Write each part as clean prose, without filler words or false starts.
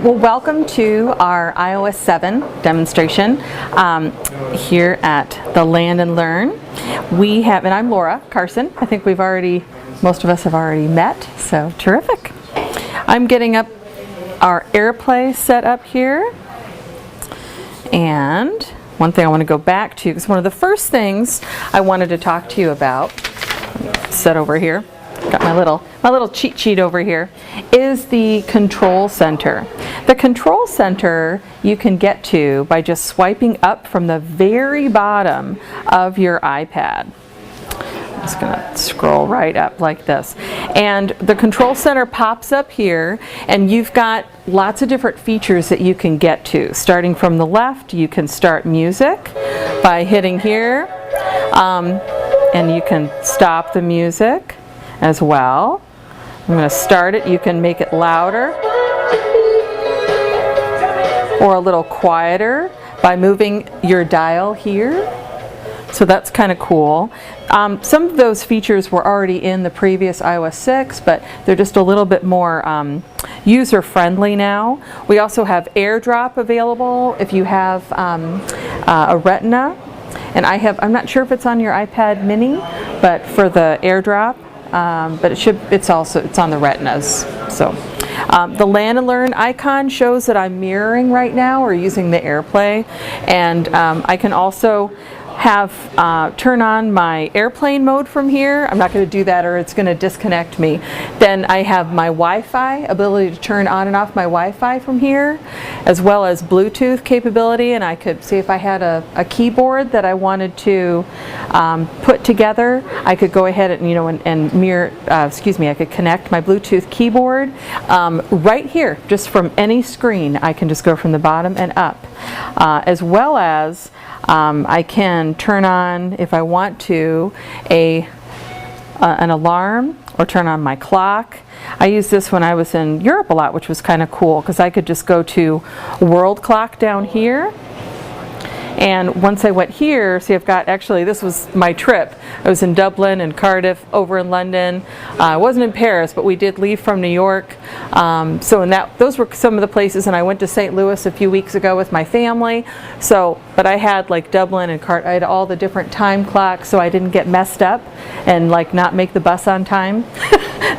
Well, welcome to our iOS 7 demonstration here at the Land and Learn. We have, and I'm Laura Carson. I think most of us have already met, so terrific. I'm getting up our AirPlay set up here. And one thing I want to go back to, because one of the first things I wanted to talk to you about, set over here, got my little cheat sheet over here, is the control center. The control center you can get to by just swiping up from the very bottom of your iPad. I'm just going to scroll right up like this. And the control center pops up here, and you've got lots of different features that you can get to. Starting from the left, you can start music by hitting here, and you can stop the music as well. I'm going to start it. You can make it louder or a little quieter by moving your dial here. So that's kind of cool. Some of those features were already in the previous iOS 6, but they're just a little bit more user-friendly now. We also have AirDrop available if you have a Retina. And I'm not sure if it's on your iPad mini, but for the AirDrop, but it's on the Retinas. So the Land and Learn icon shows that I'm mirroring right now or using the AirPlay, and I can also turn on my airplane mode from here. I'm not going to do that or it's going to disconnect me. Then I have my Wi-Fi, ability to turn on and off my Wi-Fi from here, as well as Bluetooth capability, and I could see if I had a keyboard that I wanted to put together, I could go ahead and mirror, I could connect my Bluetooth keyboard right here, just from any screen. I can just go from the bottom and up, as well as I can turn on, if I want to, an alarm or turn on my clock. I used this when I was in Europe a lot, which was kind of cool because I could just go to world clock down here. And once I went here, see, this was my trip. I was in Dublin and Cardiff, over in London. I wasn't in Paris, but we did leave from New York. Those were some of the places, and I went to St. Louis a few weeks ago with my family. But I had like Dublin and Cardiff, I had all the different time clocks, so I didn't get messed up and like not make the bus on time.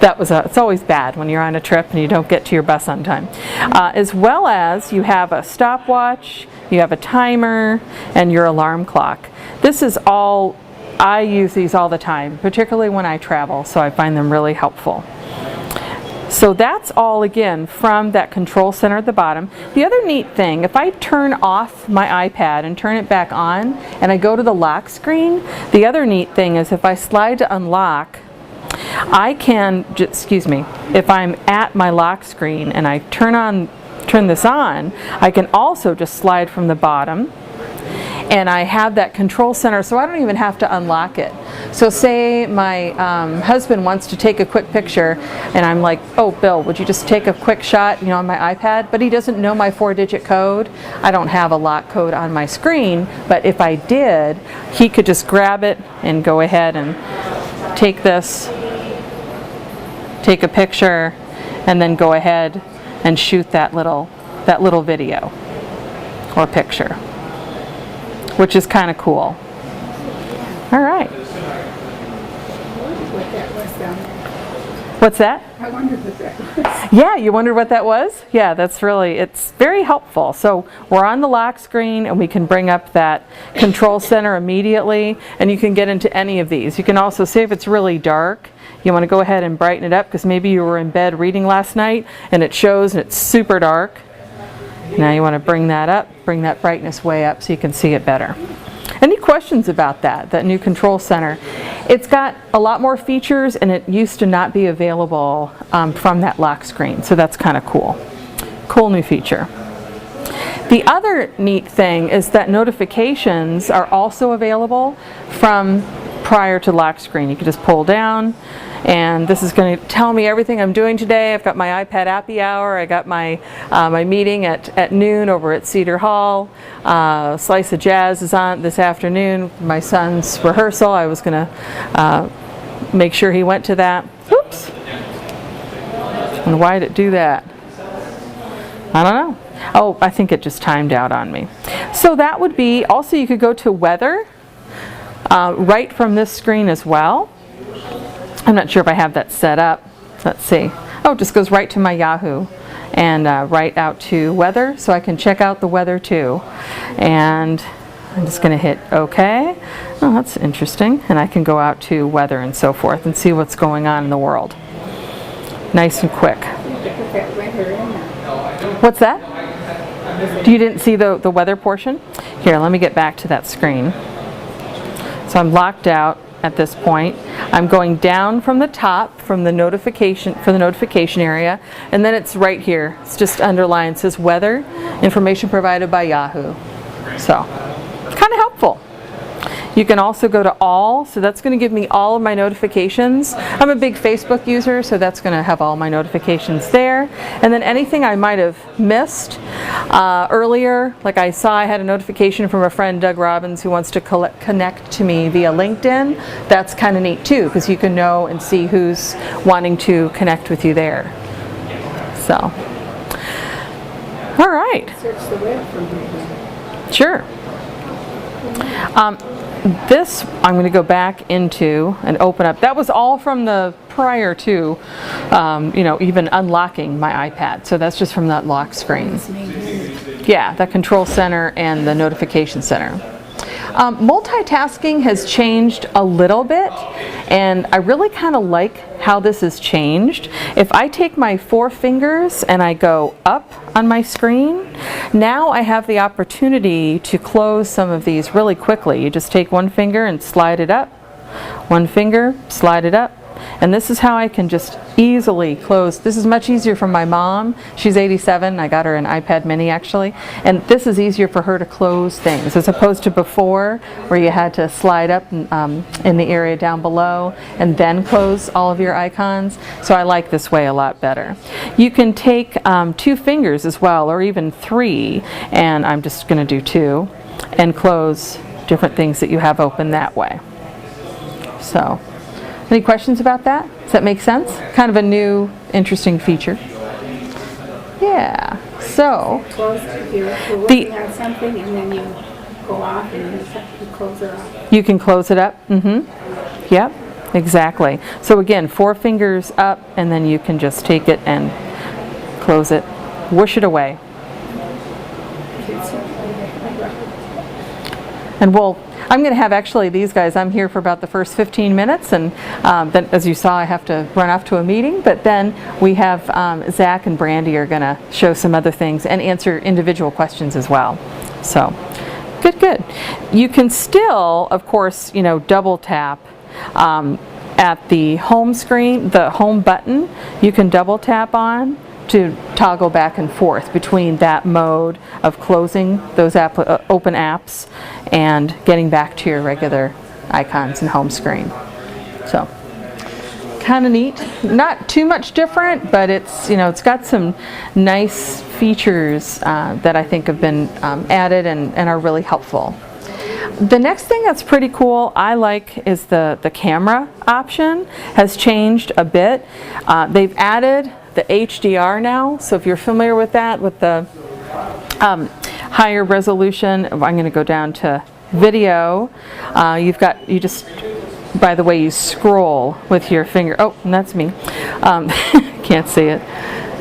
It's always bad when you're on a trip and you don't get to your bus on time. As well as you have a stopwatch, you have a timer, and your alarm clock. I use these all the time, particularly when I travel, so I find them really helpful. So that's all, again, from that control center at the bottom. The other neat thing, if I turn off my iPad and turn it back on, and I go to the lock screen, the other neat thing is if I slide to unlock, I can, if I'm at my lock screen and I turn this on, I can also just slide from the bottom, and I have that control center, so I don't even have to unlock it. So say my husband wants to take a quick picture, and I'm like, oh, Bill, would you just take a quick shot, on my iPad? But he doesn't know my 4-digit code. I don't have a lock code on my screen, but if I did, he could just grab it and go ahead and take a picture, and then go ahead and shoot that little video or picture, which is kind of cool. All right. What's that? I wondered what that was. Yeah, you wondered what that was? Yeah, it's very helpful. So we're on the lock screen, and we can bring up that control center immediately, and you can get into any of these. You can also see if it's really dark, you want to go ahead and brighten it up, because maybe you were in bed reading last night and it shows and it's super dark. Now you want to bring that up, bring that brightness way up so you can see it better. Any questions about that new control center? It's got a lot more features, and it used to not be available from that lock screen, so that's kind of cool. Cool new feature. The other neat thing is that notifications are also available from prior to lock screen. You can just pull down, and this is going to tell me everything I'm doing today. I've got my iPad APPY Hour. I got my meeting at noon over at Cedar Hall. Slice of Jazz is on this afternoon. My son's rehearsal. I was going to make sure he went to that. Oops. And why did it do that? I don't know. Oh, I think it just timed out on me. So that would be, also you could go to weather right from this screen as well. I'm not sure if I have that set up. Let's see. Oh, it just goes right to my Yahoo and right out to weather, so I can check out the weather too. And I'm just going to hit OK. Oh, that's interesting. And I can go out to weather and so forth and see what's going on in the world. Nice and quick. What's that? You didn't see the weather portion? Here, let me get back to that screen. So I'm locked out at this point. I'm going down from the top from the notification area, and then it's right here. It's just underlined. It says weather, information provided by Yahoo. So it's kind of helpful. You can also go to all, so that's going to give me all of my notifications. I'm a big Facebook user, so that's going to have all my notifications there. And then anything I might have missed earlier, like I saw I had a notification from a friend, Doug Robbins, who wants to connect to me via LinkedIn. That's kind of neat too, because you can know and see who's wanting to connect with you there. So, all right. Search the web from here. Sure. This I'm going to go back into and open up. That was all from the prior to, even unlocking my iPad. So that's just from that lock screen. Yeah, that control center and the notification center. Multitasking has changed a little bit, and I really kind of like how this has changed. If I take my 4 fingers and I go up on my screen, now I have the opportunity to close some of these really quickly. You just take 1 finger and slide it up, 1 finger, slide it up. And this is how I can just easily close. This is much easier for my mom. She's 87. I got her an iPad mini actually. And this is easier for her to close things as opposed to before where you had to slide up in the area down below and then close all of your icons. So I like this way a lot better. You can take 2 fingers as well, or even 3, and I'm just going to do 2, and close different things that you have open that way. So. Any questions about that? Does that make sense? Kind of a new, interesting feature. Yeah. So Close if you're working on something and then you go off and then you close it off. You can close it up. Mm-hmm. Yep. Exactly. So again, 4 fingers up, and then you can just take it and close it, whoosh it away. And I'm going to have actually these guys, I'm here for about the first 15 minutes, and then as you saw I have to run off to a meeting, but then we have Zach and Brandy are going to show some other things and answer individual questions as well. So good. You can still, of course, double tap at the home screen, the home button, you can double tap on to toggle back and forth between that mode of closing those open apps and getting back to your regular icons and home screen. So kind of neat. Not too much different, but it's it's got some nice features that I think have been added and are really helpful. The next thing that's pretty cool I like is the camera option has changed a bit. They've added the HDR now, so if you're familiar with that, with the higher resolution, I'm going to go down to video. You just, by the way you scroll with your finger, oh, and that's me, can't see it.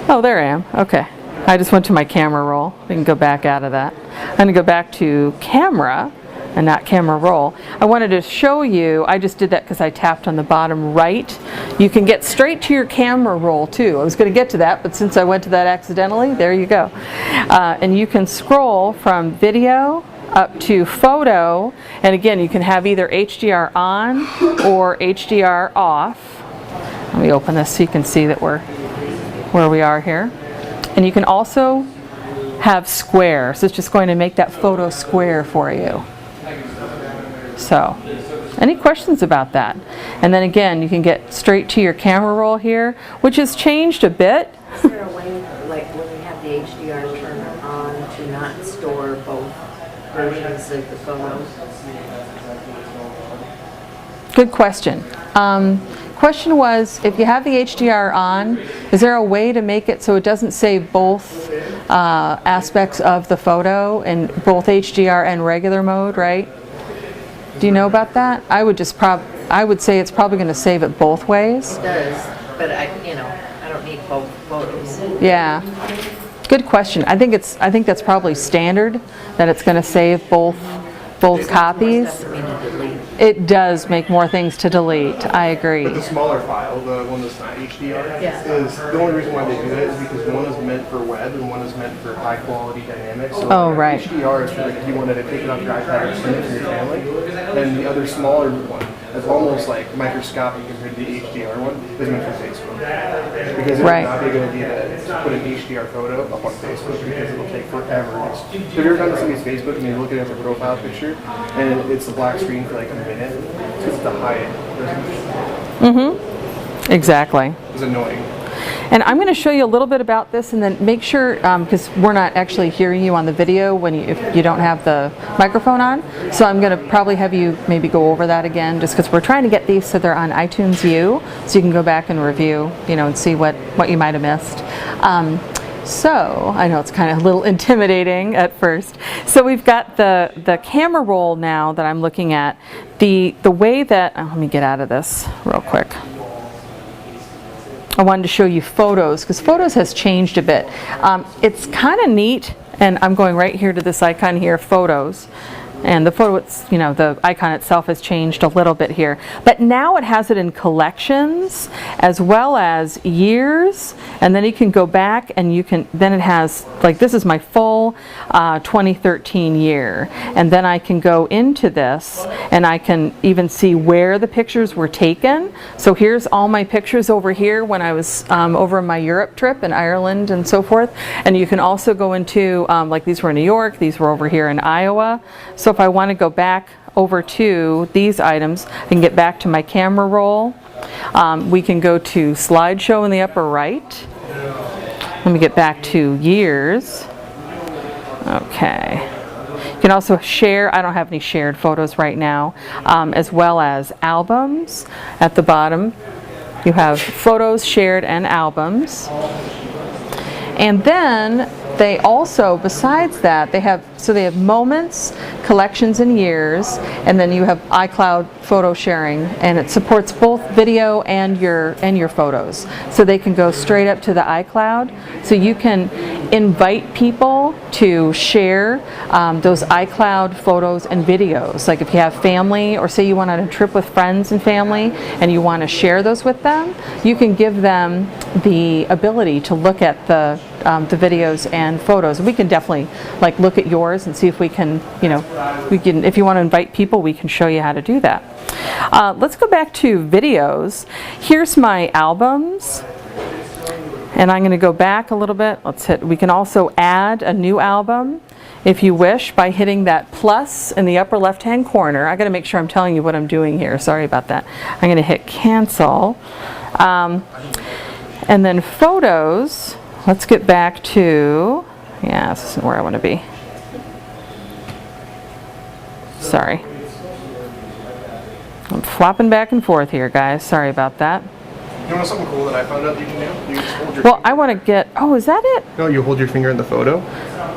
Oh, there I am. Okay, I just went to my camera roll. We can go back out of that. I'm going to go back to camera and not camera roll. I wanted to show you, I just did that because I tapped on the bottom right. You can get straight to your camera roll too. I was going to get to that, but since I went to that accidentally, there you go. And you can scroll from video up to photo, and again you can have either HDR on or HDR off. Let me open this so you can see that we're where we are here. And you can also have square, so it's just going to make that photo square for you. So, any questions about that? And then again, you can get straight to your camera roll here, which has changed a bit. Is there a way, like when we have the HDR turned on, to not store both versions of the photos? Good question. Question was, if you have the HDR on, is there a way to make it so it doesn't save both aspects of the photo in both HDR and regular mode, right? Do you know about that? I would say it's probably going to save it both ways. It does, but I don't need both photos. Yeah. Good question. I think that's probably standard, that it's going to save both copies. Stuff for me to delete. It does make more things to delete. I agree. But the smaller file, the one that's not HDR, Yeah. is the only reason why they do that is because one is meant for web and one is meant for high quality dynamics. So Oh, right. HDR is for like if you wanted to take it off your iPad or send it to your family, and the other smaller one is almost like microscopic compared to the HDR one is meant for Facebook. Because it Right. would not be a good idea to put an HDR photo up on Facebook because it'll take forever. Have you ever done somebody's Facebook and you look at it as a profile picture and it's a black screen for like a minute? It's the high resolution. Exactly. It's annoying. And I'm going to show you a little bit about this, and then make sure, because we're not actually hearing you on the video if you don't have the microphone on. So I'm going to probably have you maybe go over that again, just because we're trying to get these so they're on iTunes U, so you can go back and review, and see what you might have missed. So I know it's kind of a little intimidating at first. So we've got the camera roll now that I'm looking at. The way that, let me get out of this real quick. I wanted to show you photos, because photos has changed a bit. It's kind of neat, and I'm going right here to this icon here, photos. And the photo, the icon itself has changed a little bit here. But now it has it in collections as well as years. And then you can go back and then it has, like, this is my full 2013 year. And then I can go into this and I can even see where the pictures were taken. So here's all my pictures over here when I was over my Europe trip in Ireland and so forth. And you can also go into, like, these were in New York, these were over here in Iowa. So if I want to go back over to these items, I can get back to my camera roll. We can go to slideshow in the upper right. Let me get back to years. Okay. You can also share. I don't have any shared photos right now, as well as albums. At the bottom, you have photos, shared, and albums. And then they also, besides that, they have moments, collections, and years, and then you have iCloud photo sharing, and it supports both video and your photos. So they can go straight up to the iCloud. So you can invite people to share those iCloud photos and videos. Like if you have family, or say you went on a trip with friends and family, and you want to share those with them, you can give them the ability to look at the videos and photos. We can definitely look at yours and see if we can, if you want to invite people, we can show you how to do that. Let's go back to videos. Here's my albums. And I'm going to go back a little bit. We can also add a new album if you wish by hitting that plus in the upper left hand corner. I got to make sure I'm telling you what I'm doing here. Sorry about that. I'm going to hit cancel. And then photos. Let's get back to, this isn't where I want to be. Sorry. I'm flopping back and forth here, guys. Sorry about that. You know something cool that I found out that you can do? You just hold your Well, I want to get, is that it? No, you hold your finger in the photo,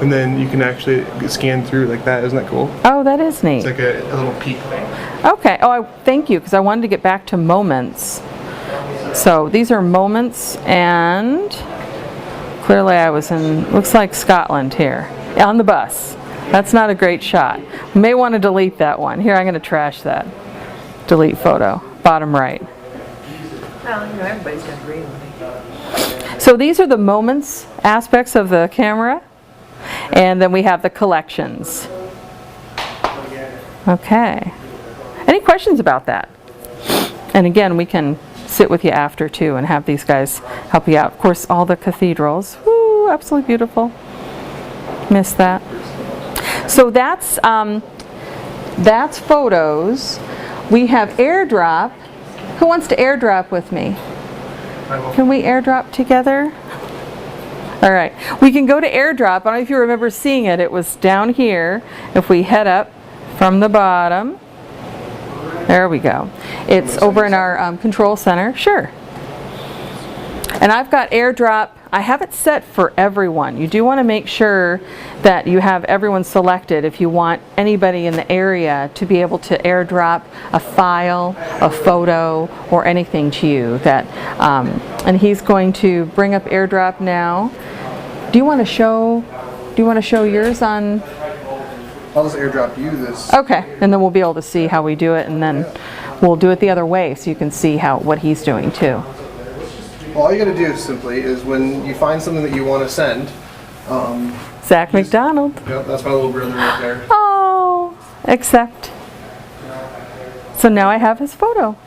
and then you can actually scan through like that. Isn't that cool? Oh, that is neat. It's like a little peek thing. Okay. Thank you, because I wanted to get back to moments. So these are moments, and clearly I was in, looks like Scotland here, on the bus. That's not a great shot. You may want to delete that one. Here, I'm going to trash that. Delete photo, bottom right. Well, everybody's going to agree with me. So these are the moments aspects of the camera, and then we have the collections. Okay. Any questions about that? And again, we can sit with you after too and have these guys help you out. Of course, all the cathedrals. Woo, absolutely beautiful. Missed that. So that's photos. We have AirDrop. Who wants to AirDrop with me? Can we AirDrop together? All right. We can go to AirDrop. I don't know if you remember seeing it. It was down here. If we head up from the bottom. There we go. It's over in our control center. Sure. And I've got AirDrop I have it set for everyone. You do want to make sure that you have everyone selected if you want anybody in the area to be able to airdrop a file, a photo, or anything to you. And he's going to bring up airdrop now. Do you want to show yours on? I'll just airdrop you this. Okay, and then we'll be able to see how we do it, and then we'll do it the other way so you can see what he's doing too. Well, all you got to do simply is when you find something that you want to send. Zach McDonald. Yep, that's my little brother right there. Oh, accept. So now I have his photo.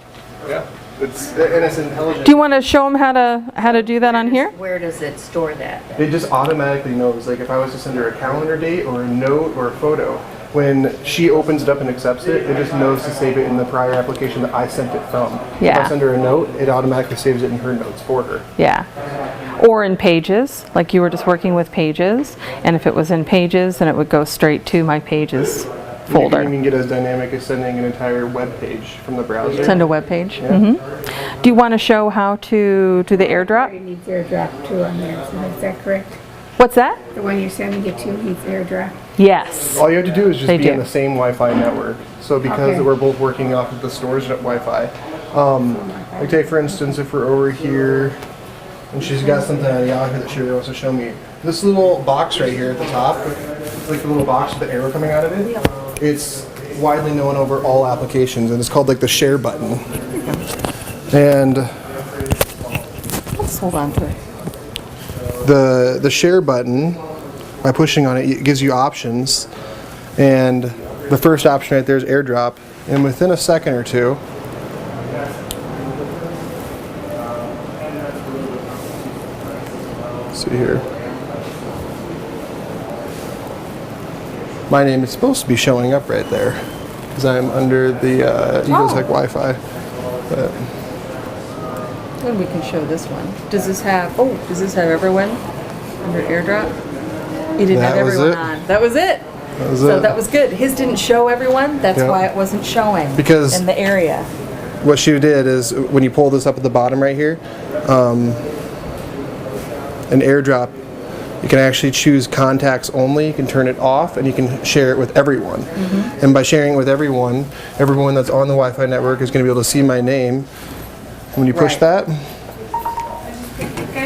Yeah, it's intelligent. Do you want to show him how to do that on here? Where does it store that? It just automatically knows. Like if I was to send her a calendar date or a note or a photo, when she opens it up and accepts it, it just knows to save it in the prior application that I sent it from. Yeah. If I send her a note, it automatically saves it in her notes for her. Yeah. Or in Pages, like you were just working with Pages, and if it was in Pages, then it would go straight to my Pages folder. You can even get as dynamic as sending an entire web page from the browser. Send a web page. Yeah. Do you want to show how to do the airdrop? It needs airdrop too on there, so is that correct? What's that? The one you're sending it to needs airdrop. Yes. All you have to do is just They be do. on the same Wi-Fi network. So because Okay. we're both working off of the store's Wi-Fi, like take for instance, if we're over here and she's got something on Yahoo that she really wants to show me, this little box right here at the top, like the little box with the arrow coming out of it, it's widely known over all applications, and it's called like the share button. And Let's hold on to it. the share button, by pushing on it, it gives you options, and the first option right there is airdrop, and within a second or two, let's see here, my name is supposed to be showing up right there because I'm under the Ecotech Wi-Fi. But Then we can show this one. Does this have everyone under airdrop? You didn't have That was everyone it. on. That was it. So that was good. His didn't show everyone. That's Yeah. why it wasn't showing Because- in the area. what she did is when you pull this up at the bottom right here, an airdrop, you can actually choose contacts only, you can turn it off, and you can share it with everyone. And by sharing it with everyone that's on the Wi-Fi network is going to be able to see my name. When you push Right. that,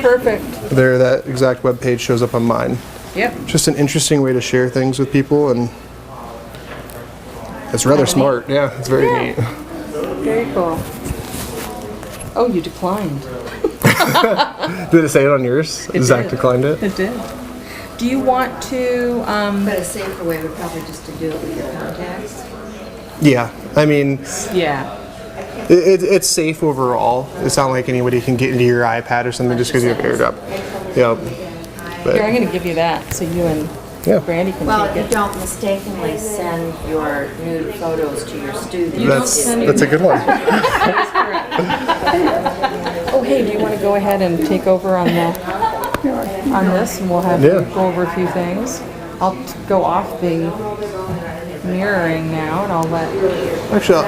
Perfect. there that exact web page shows up on mine. Yep. Just an interesting way to share things with people, and it's rather smart. Yeah, it's very neat. Very cool. Oh, you declined. Did it say it on yours? It Zach did. declined it? It did. Do you want to? But a safer way would probably just to do it with your contacts. Yeah, I mean, Yeah. it's safe overall. It's not like anybody can get into your iPad or something just because you have AirDrop. Yep. Here, I'm But going to give you that so you and yeah, Brandy can Well, take you it. don't mistakenly send your nude photos to your students. that's a good one. Oh, hey, do you want to go ahead and take over on this, and we'll have Yeah. you go over a few things. I'll go off the mirroring now, and I'll let. Actually,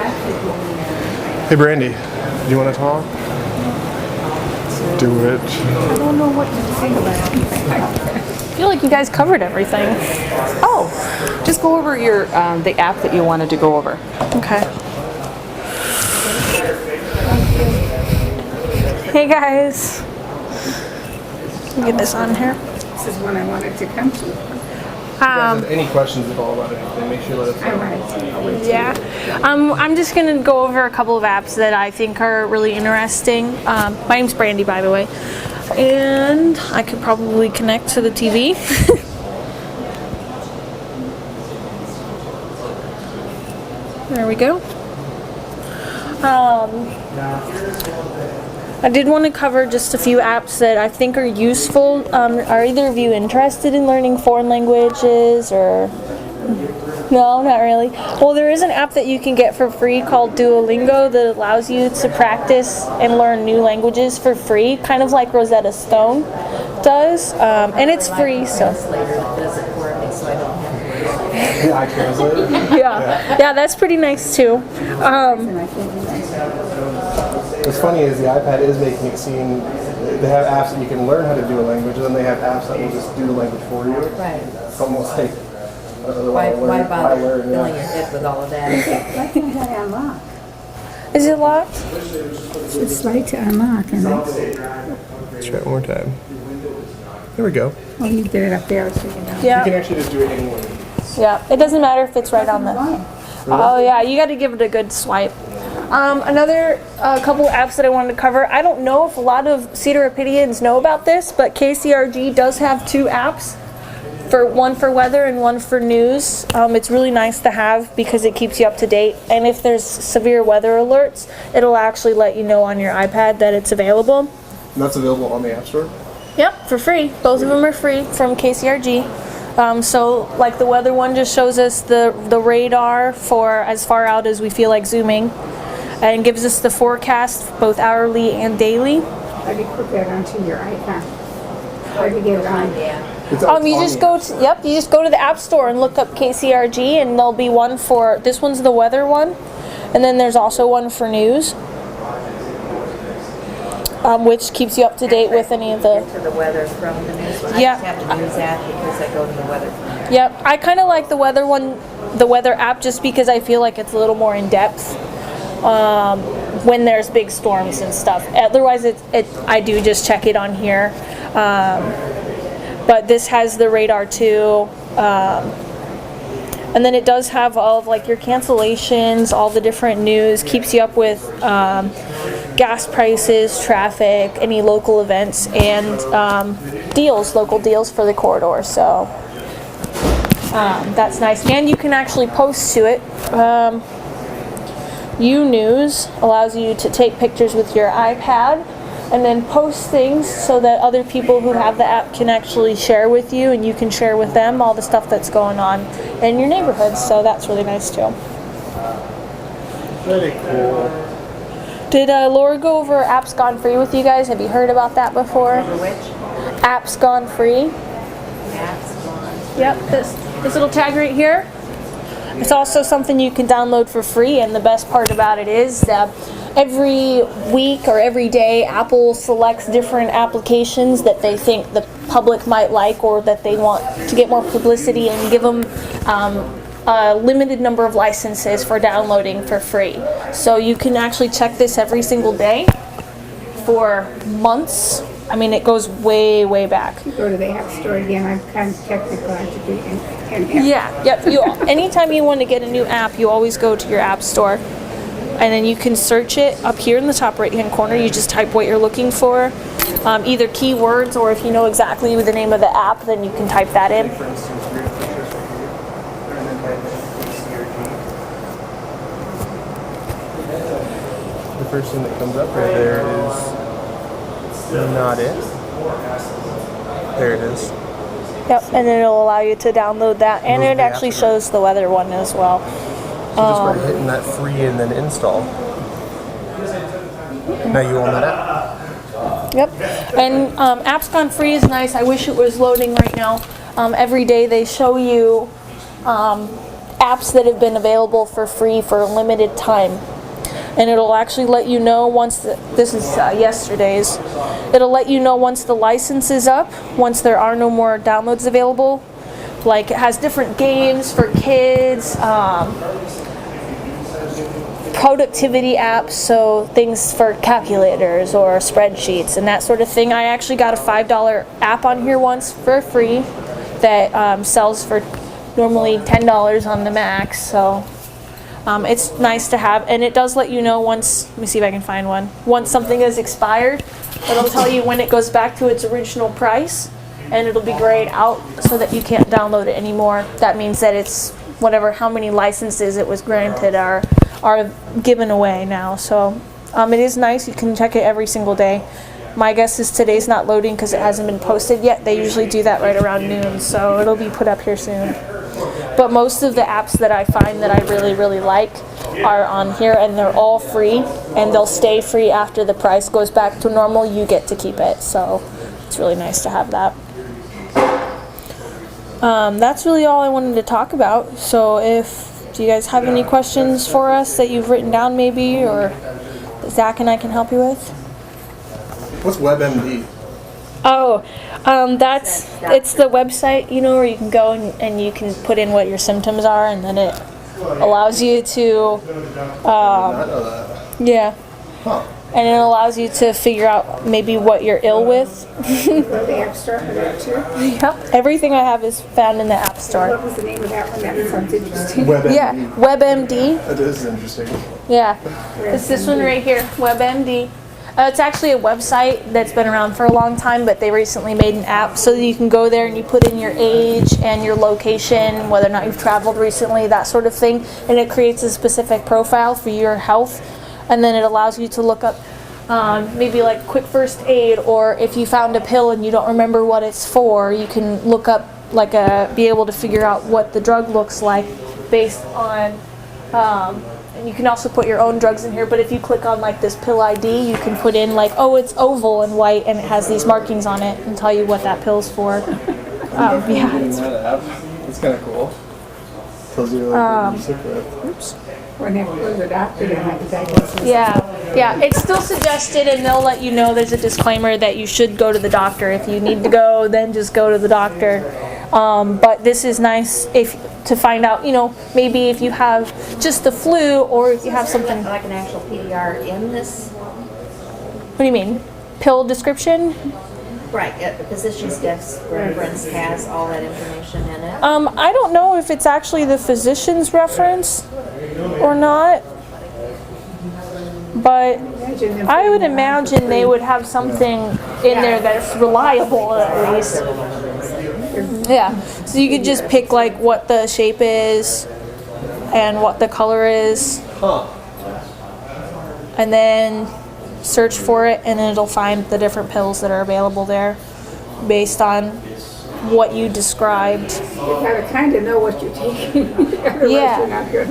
hey Brandy, do you want to talk? Do it. I don't know what to talk about. I feel like you guys covered everything. Oh, just go over your the app that you wanted to go over. Okay. Hey guys. Let me get this on here. This is one I wanted to come to. Any questions at all about anything, make sure you let us I know. wanted to always. Yeah. I'm just going to go over a couple of apps that I think are really interesting. My name's Brandy, by the way. And I could probably connect to the TV. There we go. I did want to cover just a few apps that I think are useful. Are either of you interested in learning foreign languages or... No, not really. Well, there is an app that you can get for free called Duolingo that allows you to practice and learn new languages for free, kind of like Rosetta Stone does. And it's free, so... Does it for me so I don't have to. I translate. Yeah, that's pretty nice too. And I think What's funny is the iPad is making it seem They have apps that you can learn how to do a language, and then they have apps that will just do the language for you. Right. It's almost like Why bother learn, filling yeah. your head with all of that? Why can't I unlock? Is it locked? It's right to unlock, and that's, Let's try it one more time. There we go. well, you did it up there, so you know. You Yeah. can actually just do it anywhere. Yeah. It doesn't matter if it's right on the. Oh yeah, you got to give it a good swipe. Another couple of apps that I wanted to cover. I don't know if a lot of Cedar Rapidians know about this, but KCRG does have 2 apps. One for weather and one for news. It's really nice to have because it keeps you up to date. And if there's severe weather alerts, it'll actually let you know on your iPad that it's available. And that's available on the App Store. Yep, for free. Both of them are free from KCRG. So like the weather one just shows us the radar for as far out as we feel like zooming, and gives us the forecast both hourly and daily. How do you put that onto your iPad? How do you get it on? Yeah. It's You on just the go App to Store. you just go to the App Store and look up KCRG, and there'll be one for this one's the weather one, and then there's also one for news, which keeps you up to date with any of the. To the weather from the news. I Yeah. just have the news app because I go to the weather from there. Yep, I kind of like the weather one, the weather app, just because I feel like it's a little more in depth when there's big storms and stuff. Otherwise, I do just check it on here. But this has the radar too, and then it does have all of like your cancellations, all the different news, keeps you up with gas prices, traffic, any local events, and local deals for the corridor. So that's nice, and you can actually post to it. News allows you to take pictures with your iPad and then post things so that other people who have the app can actually share with you, and you can share with them all the stuff that's going on in your neighborhood. So that's really nice too. Very cool. Did Laura go over Apps Gone Free with you guys? Have you heard about that before? For which? Apps Gone Free. Apps on. Yep, this little tag right here. It's also something you can download for free, and the best part about it is that every week or every day, Apple selects different applications that they think the public might like or that they want to get more publicity, and give them a limited number of licenses for downloading for free. So you can actually check this every single day for months. I mean, it goes way, way back. Go to the App Store again. I'm kind of technical. I have to be Yeah, yep. Anytime you want to get a new app, you always go to your App Store. And then you can search it up here in the top right-hand corner. You just type what you're looking for, either keywords, or if you know exactly the name of the app, then you can type that in. For instance, read pictures right here, and then type in KCRG. The first thing that comes up right there is not it. There it is. Yep, and then it'll allow you to download that, and Those it are the actually apps. shows the weather one as well. So just by hitting that free and then install. Now you own that app. Yep, and Apps Gone Free is nice. I wish it was loading right now. Every day they show you apps that have been available for free for a limited time. And it'll actually let you know once, this is yesterday's, it'll let you know once the license is up, once there are no more downloads available. Like, it has different games for kids, productivity apps, so things for calculators or spreadsheets and that sort of thing. I actually got a $5 app on here once for free that sells for normally $10 on the Mac, so it's nice to have, and it does let you know once, let me see if I can find one, once something is expired, it'll tell you when it goes back to its original price, and it'll be grayed out so that you can't download it anymore. That means that it's whatever, how many licenses it was granted are given away now. So it is nice. You can check it every single day. My guess is today's not loading because it hasn't been posted yet. They usually do that right around noon, so it'll be put up here soon. But most of the apps that I find that I really, really like are on here, and they're all free, and they'll stay free after the price goes back to normal. You get to keep it, so it's really nice to have that. That's really all I wanted to talk about. So do you guys have any questions for us that you've written down maybe, or Zach and I can help you with? What's WebMD? Oh, it's the website, you know, where you can go and you can put in what your symptoms are, and then it allows you to, I did not know that. yeah, Huh. and it allows you to figure out maybe what you're ill with. Go to the App Store for that too. Yep. Everything I have is found in the App Store. What was the name of that one? That sounds interesting. WebMD. Yeah, WebMD. That is interesting. Yeah, it's this one right here, WebMD. It's actually a website that's been around for a long time, but they recently made an app so that you can go there and you put in your age and your location, whether or not you've traveled recently, that sort of thing, and it creates a specific profile for your health, and then it allows you to look up maybe like quick first aid, or if you found a pill and you don't remember what it's for, you can look up like be able to figure out what the drug looks like based on and you can also put your own drugs in here, but if you click on like this pill ID, you can put in like, oh, it's oval and white and it has these markings on it and tell you what that pill's for. Yeah, It's kind of cool. Tells you like what you're sick with. oops. When they go to the doctor, they have to diagnose. Yeah, it's still suggested, and they'll let you know there's a disclaimer that you should go to the doctor. If you need to go, then just go to the doctor. But this is nice to find out, you know, maybe if you have just the flu, or if you have something. Like an actual PDR in this? What do you mean? Pill description? Right, the physician's desk reference has all that information in it. I don't know if it's actually the physician's reference or not, but I would imagine they would have something in there that's reliable at least. Yeah, so you could just pick like what the shape is and what the color is, Huh. and then search for it, and it'll find the different pills that are available there based on what you described. You gotta kind of know what you're taking. Otherwise Yeah. you're not good,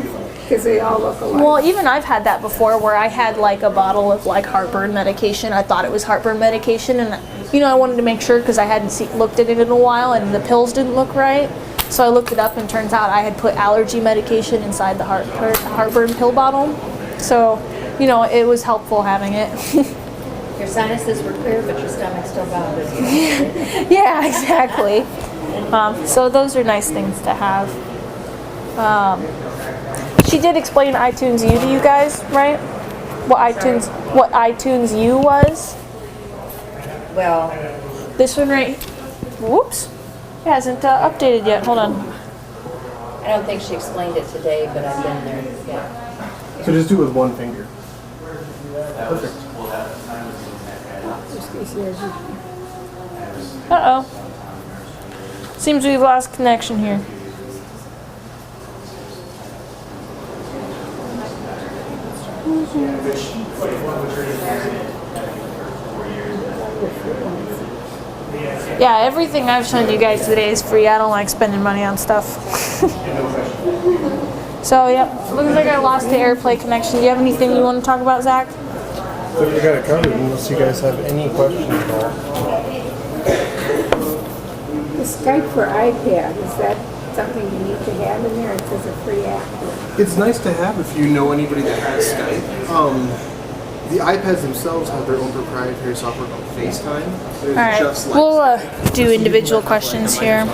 because they all look alike. Well, even I've had that before where I had like a bottle of like heartburn medication. I thought it was heartburn medication, and you know, I wanted to make sure because I hadn't looked at it in a while and the pills didn't look right. So I looked it up, and turns out I had put allergy medication inside the heartburn pill bottle. So, you know, it was helpful having it. Your sinuses were clear, but your stomach still bothered you. Yeah, exactly. So those are nice things to have. She did explain iTunes U to you guys, right? What iTunes U was? Well, This one right. Whoops. It hasn't updated yet. Hold on. I don't think she explained it today, but I've been there, yeah. So just do it with one finger. Perfect. Uh-oh. Seems we've lost connection here. Yeah, everything I've shown you guys today is free. I don't like spending money on stuff. So, yep. Looks like I lost the AirPlay connection. Do you have anything you want to talk about, Zach? So we got it covered unless you guys have any questions at all. The Skype for iPad, is that something you need to have in there? It says a free app. It's nice to have if you know anybody that has Skype. The iPads themselves have their own proprietary software called FaceTime. There's All right. just like We'll do individual questions here.